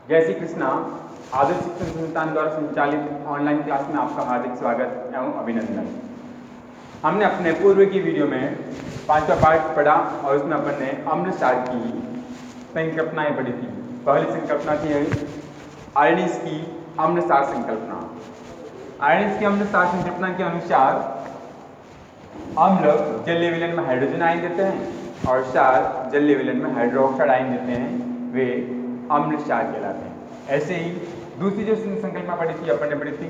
जय श्री कृष्णा। आदर्श शिक्षण संस्थान द्वारा संचालित ऑनलाइन क्लास में आपका हार्दिक स्वागत एवं अभिनंदन। हमने अपने पूर्व की वीडियो में 5वां पाठ पढ़ा और उसमें अपन ने अम्ल क्षार की संकल्पनाएं पढ़ी थी। पहली संकल्पना थी आयनिस की अम्ल क्षार संकल्पना। आयनिस की अम्ल क्षार संकल्पना के अनुसार अम्ल जलीय विलयन में हाइड्रोजन आयन देते हैं और क्षार जलीय विलयन में हाइड्रोक्साइड आयन देते हैं, वे अम्ल क्षार कहलाते हैं। ऐसे ही दूसरी जो संकल्पना पढ़ी थी अपन ने पढ़ी थी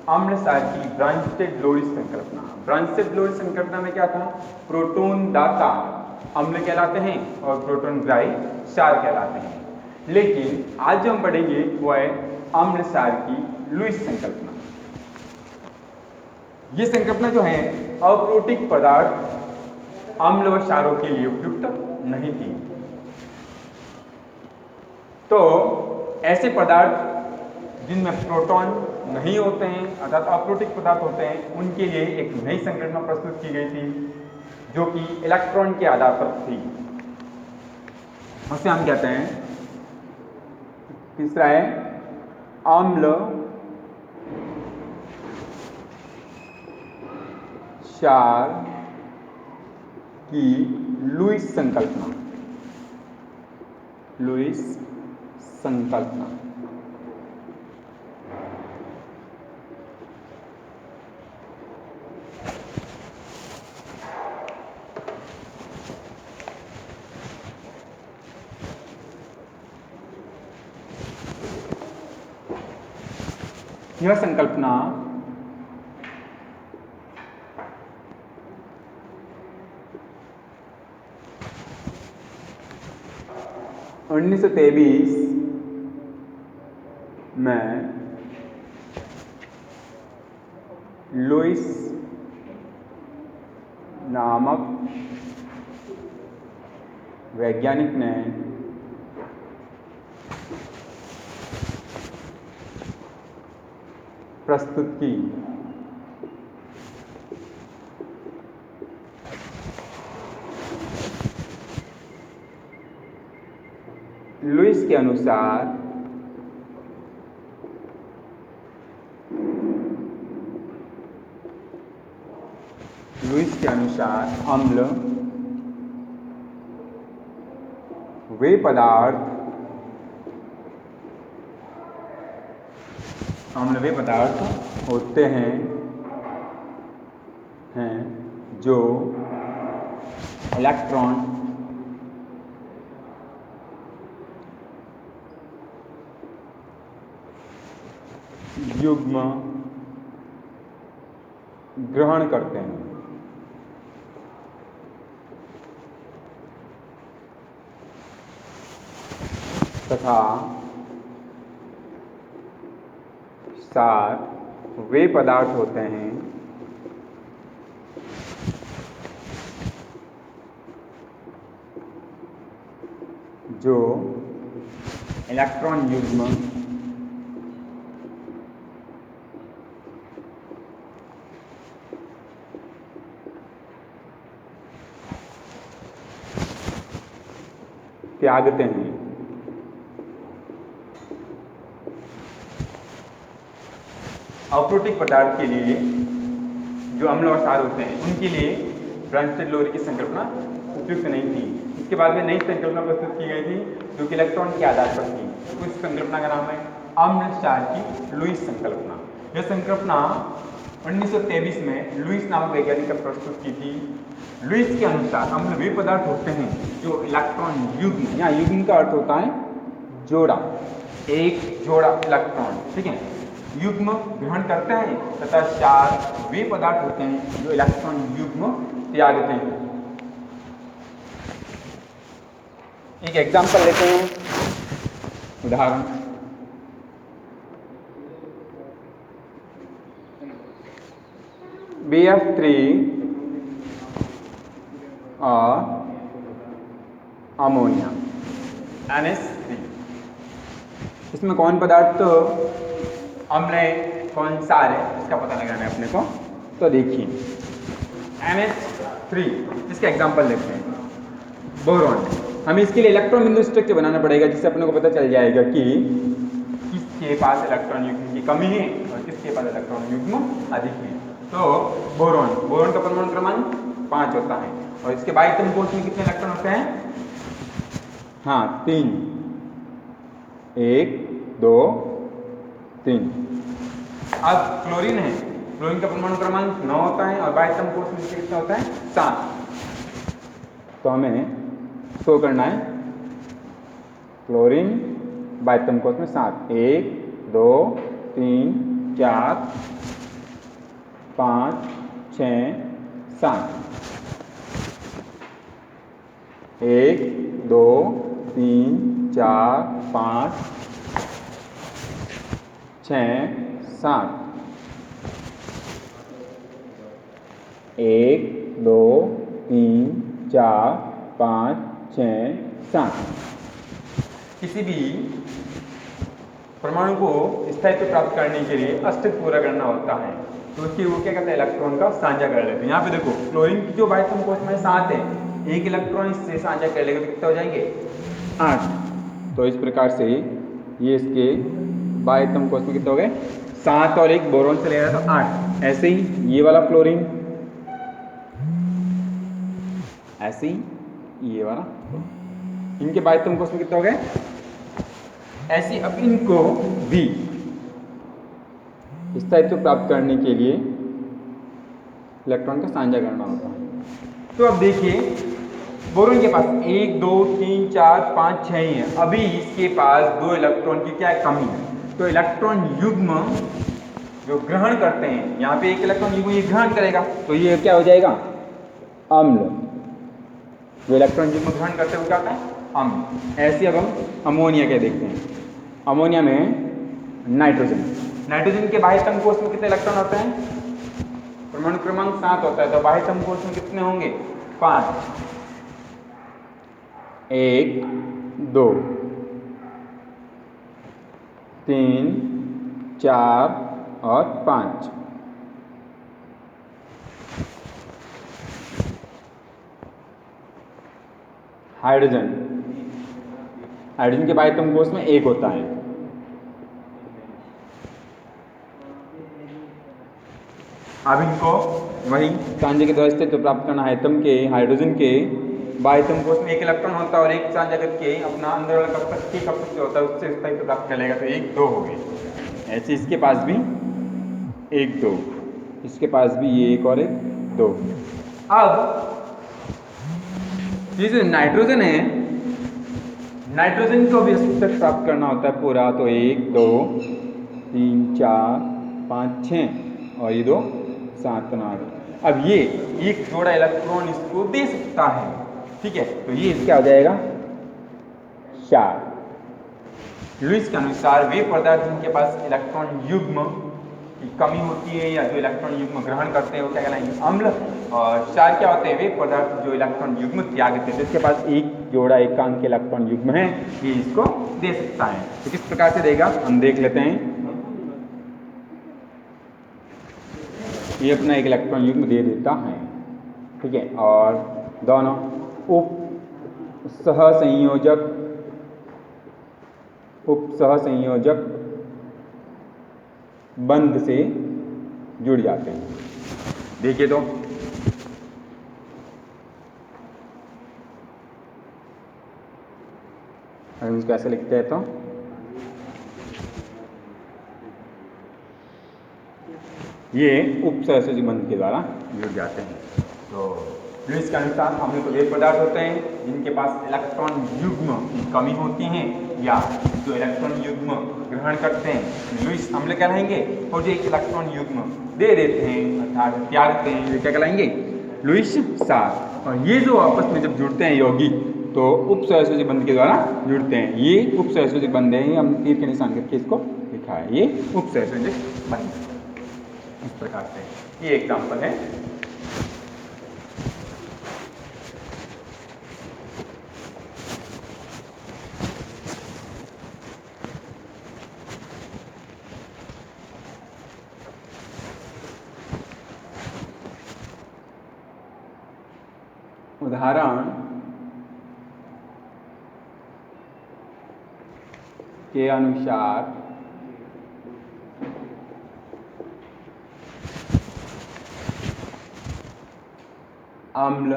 अम्ल क्षार की ब्रांचेड लोरिस संकल्पना। ब्रांचेड लोरिस संकल्पना में क्या था, प्रोटोन दाता अम्ल कहलाते हैं और प्रोटोन ग्राही क्षार कहलाते हैं। लेकिन आज जो हम पढ़ेंगे वो है अम्ल क्षार की लुईस संकल्पना। ये संकल्पना जो है अप्रोटिक पदार्थ अम्ल व क्षारों के लिए उपयुक्त नहीं थी। तो ऐसे पदार्थ जिनमें प्रोटॉन नहीं होते हैं अर्थात अप्रोटिक पदार्थ होते हैं, उनके लिए एक नई संकल्पना प्रस्तुत की गई थी जो कि इलेक्ट्रॉन के आधार पर थी। उसे हम कहते हैं, तीसरा है अम्ल क्षार की लुईस संकल्पना। लुईस संकल्पना यह संकल्पना उन्नीस सौ 23 में लुईस नामक वैज्ञानिक ने प्रस्तुत की। लुईस के अनुसार अम्ल वे पदार्थ होते हैं जो इलेक्ट्रॉन युग्म ग्रहण करते हैं तथा क्षार वे पदार्थ होते हैं जो इलेक्ट्रॉन युग्म त्यागते हैं। अप्रोटिक पदार्थ के लिए जो अम्ल और क्षार होते हैं उनके लिए ब्रांचेड लोरी की संकल्पना उपयुक्त नहीं थी। इसके बाद में नई संकल्पना प्रस्तुत की गई थी जो कि इलेक्ट्रॉन के आधार पर थी। उस संकल्पना का नाम है अम्ल क्षार की लुईस संकल्पना। यह संकल्पना 1923 में लुईस नामक वैज्ञानिक ने प्रस्तुत की थी। लुईस के अनुसार अम्ल वे पदार्थ होते हैं जो इलेक्ट्रॉन युग्म, यहाँ युग्म का अर्थ होता है जोड़ा, एक जोड़ा इलेक्ट्रॉन, ठीक है, युग्म ग्रहण करते हैं तथा क्षार वे पदार्थ होते हैं जो इलेक्ट्रॉन युग्म त्यागते हैं। एक एग्जांपल लेते हैं, उदाहरण। BF3 और अमोनिया NH3, इसमें कौन पदार्थ तो अम्ल है, कौन क्षार है, इसका पता लगाना है अपने को। तो देखिए NH3, इसके एग्जाम्पल लेते हैं। बोरॉन, हमें इसके लिए इलेक्ट्रॉन बिंदु स्ट्रक्चर बनाना पड़ेगा, जिससे अपने को पता चल जाएगा कि किसके पास इलेक्ट्रॉन युग्म की कमी है और किसके पास इलेक्ट्रॉन युग्म अधिक है। तो बोरॉन, बोरॉन का परमाणु क्रमांक 5 होता है और इसके बाह्यतम कोश में कितने इलेक्ट्रॉन होते हैं? हाँ, 3, 1 2 3। अब क्लोरीन है, क्लोरीन का परमाणु क्रमांक 9 होता है और बाह्यतम कोश में कितना होता है? 7। तो हमें शो करना है क्लोरीन बाह्यतम कोश में 7, 1 2 3 4 5 6 7, 1 2 3 4 5 6 7, 1 2 3 4 5 6 7। किसी भी परमाणु को स्थायित्व प्राप्त करने के लिए अस्तित्व पूरा करना होता है, तो उसकी वो क्या कहते हैं? इलेक्ट्रॉन का साझा कर लेते हैं। यहाँ पे देखो क्लोरीन की जो बाह्यतम कोश में 7 है, एक इलेक्ट्रॉन इससे साझा कर लेगा तो कितने हो जाएंगे? 8। तो इस प्रकार से ये इसके बाह्यतम कोश में कितने हो गए? 7 और 1 बोरॉन से ले रहा है तो 8। ऐसे ही ये वाला फ्लोरीन, ऐसे ही ये वाला, इनके बाह्यतम कोश में कितने हो गए? ऐसे अब इनको भी स्थायित्व प्राप्त करने के लिए इलेक्ट्रॉन का साझा करना होता है। तो अब देखिए बोरॉन के पास 1 2 3 4 5 6 ही है, अभी इसके पास 2 इलेक्ट्रॉन की क्या कमी है? तो इलेक्ट्रॉन युग्म जो ग्रहण करते हैं, यहाँ पे एक इलेक्ट्रॉन युग्म ये ग्रहण करेगा तो ये क्या हो जाएगा? अम्ल। जो इलेक्ट्रॉन युग्म ग्रहण करते हैं वो क्या होता है? अम्ल। ऐसे अब हम अमोनिया क्या देखते हैं। अमोनिया में नाइट्रोजन, नाइट्रोजन के बाह्यतम कोश में कितने इलेक्ट्रॉन होते हैं? परमाणु क्रमांक 7 होता है, तो बाह्यतम कोश में कितने होंगे? 5, 1 2 3 4 और 5। हाइड्रोजन, हाइड्रोजन के बाह्यतम कोश में 1 होता है। अब इनको वही साझे के द्वारा स्थितित्व प्राप्त करना है। एटम के हाइड्रोजन के बाह्यतम कोश में 1 इलेक्ट्रॉन होता है और एक साझा करके अपना अंदर वाला कक्षक जो होता है उससे स्थायित्व प्राप्त कर लेगा, तो 1 2 हो गई। ऐसे इसके पास भी 1 2, इसके पास भी ये 1 और 1 2। अब ये जो नाइट्रोजन है, नाइट्रोजन को भी अस्तित्व प्राप्त करना होता है पूरा, तो 1 2 3 4 5 6 और ये 2 7 8। अब ये एक जोड़ा इलेक्ट्रॉन इसको दे सकता है, ठीक है, तो ये क्या हो जाएगा? 4। लुईस के अनुसार वे पदार्थ जिनके पास इलेक्ट्रॉन युग्म की कमी होती है या जो इलेक्ट्रॉन युग्म ग्रहण करते हैं वो क्या कहलाएंगे? अम्ल। और 4 क्या होते हैं? वे पदार्थ जो इलेक्ट्रॉन युग्म त्यागते हैं, जिसके पास एक जोड़ा एकांक इलेक्ट्रॉन युग्म है, ये इसको दे सकता है। तो किस प्रकार से देगा हम देख लेते हैं। ये अपना एक इलेक्ट्रॉन युग्म दे देता है, ठीक है, और दोनों उप सहसंयोजक बंध से जुड़ जाते हैं। देखिए तो हम इसको ऐसे लिखते हैं, तो ये उपसहसंयोजक बंध के द्वारा जुड़ जाते हैं। तो लुईस के अनुसार अम्ल तो वे पदार्थ होते हैं जिनके पास इलेक्ट्रॉन युग्म की कमी होती है या जो इलेक्ट्रॉन युग्म ग्रहण करते हैं लुईस अम्ल कहलाएंगे, और जो एक इलेक्ट्रॉन युग्म दे देते हैं अर्थात त्यागते हैं, ये क्या कहलाएंगे? लुईस क्षार। और ये जो आपस में जब जुड़ते हैं यौगिक, तो उपसहसंयोजक बंध के द्वारा जुड़ते हैं। ये उपसहसंयोजक बंध है, हम तीर के निशान करके इसको लिखा है, ये उपसहसंयोजक बंध। इस प्रकार से ये एग्जाम्पल है। उदाहरण के अनुसार अम्ल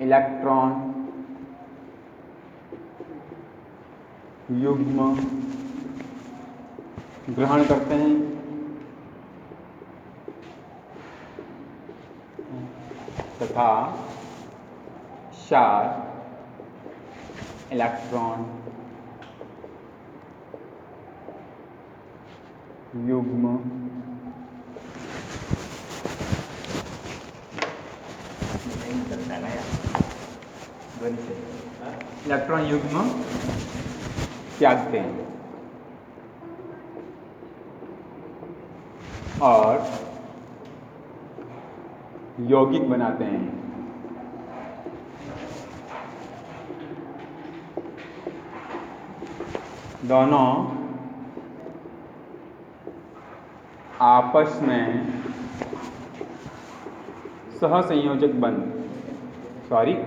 इलेक्ट्रॉन युग्म ग्रहण करते हैं तथा क्षार इलेक्ट्रॉन युग्म इलेक्ट्रॉन युग्म त्यागते हैं और यौगिक बनाते हैं। दोनों आपस में सहसंयोजक बंध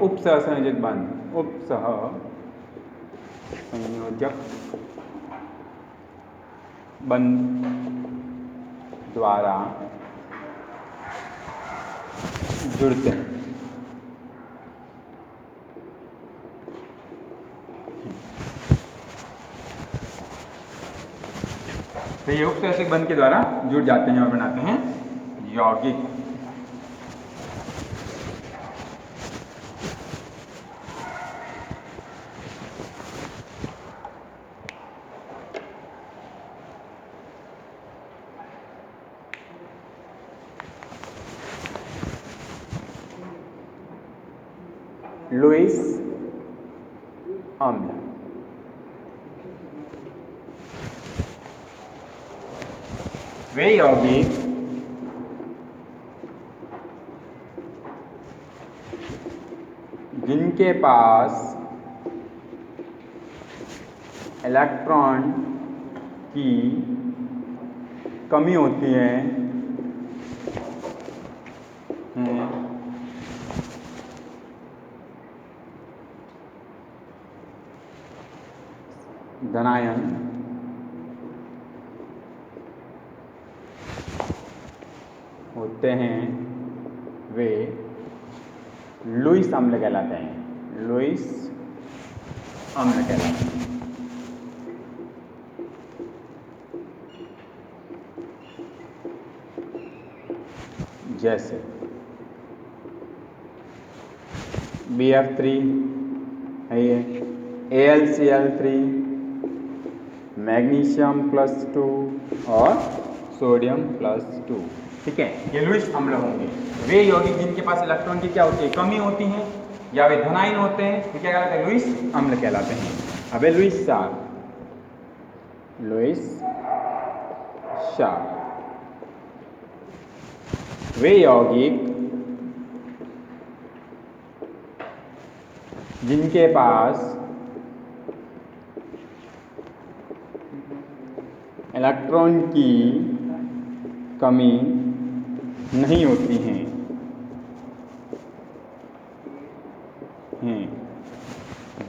उपसहसंयोजक बंध उपसहसंयोजक बंध द्वारा जुड़ते हैं। तो ये उपसहसंयोजक बंध के द्वारा जुड़ जाते हैं और बनाते हैं यौगिक। लुईस अम्ल वे यौगिक जिनके पास इलेक्ट्रॉन की कमी होती है धनायन होते हैं वे लुईस अम्ल कहलाते हैं। लुईस अम्ल कहलाते हैं। जैसे BF3 है ये, AlCl3, मैग्नीशियम +2 और सोडियम +2। ठीक है, ये लुईस अम्ल होंगे। वे यौगिक जिनके पास इलेक्ट्रॉन की क्या होती है, कमी होती है, या वे धनायन होते हैं, तो क्या कहलाते हैं, लुईस अम्ल कहलाते हैं। अब लुईस क्षार, लुईस क्षार वे यौगिक जिनके पास इलेक्ट्रॉन की कमी नहीं होती हैं,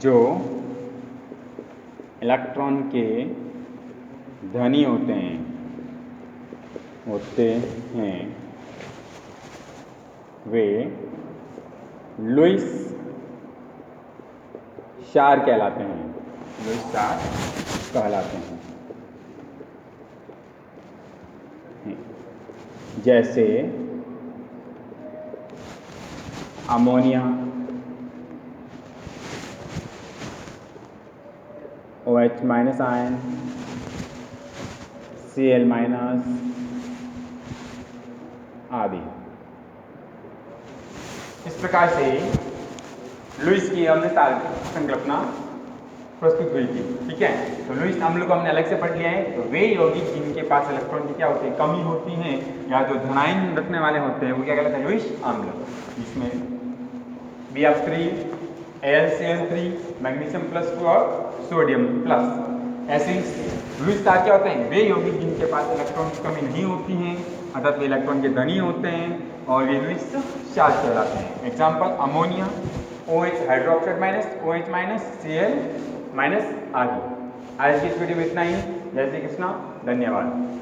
जो इलेक्ट्रॉन के धनी होते हैं, वे लुईस क्षार कहलाते हैं। लुईस क्षार कहलाते हैं। जैसे अमोनिया, OH- आयन, Cl- आदि। इस प्रकार से लुईस की हमने संकल्पना प्रस्तुत हुई थी। ठीक है, तो लुईस अम्ल को हमने अलग से पढ़ लिया है। तो वे यौगिक जिनके पास इलेक्ट्रॉन की क्या होती है, कमी होती है, या जो धनायन रखने वाले होते हैं, वो क्या कहलाते हैं, लुईस अम्ल। जिसमें BF3, AlCl3, मैग्नीशियम +2 और सोडियम प्लस। ऐसे ही लुईस क्षार क्या होते हैं, वे यौगिक जिनके पास इलेक्ट्रॉन की कमी नहीं होती है, अर्थात वे इलेक्ट्रॉन के धनी होते हैं, और वे लुईस क्षार कहलाते हैं। Example ammonia, OH hydroxide -, OH- Cl minus आगे। आज की इस वीडियो में इतना ही। जय श्री कृष्णा, धन्यवाद।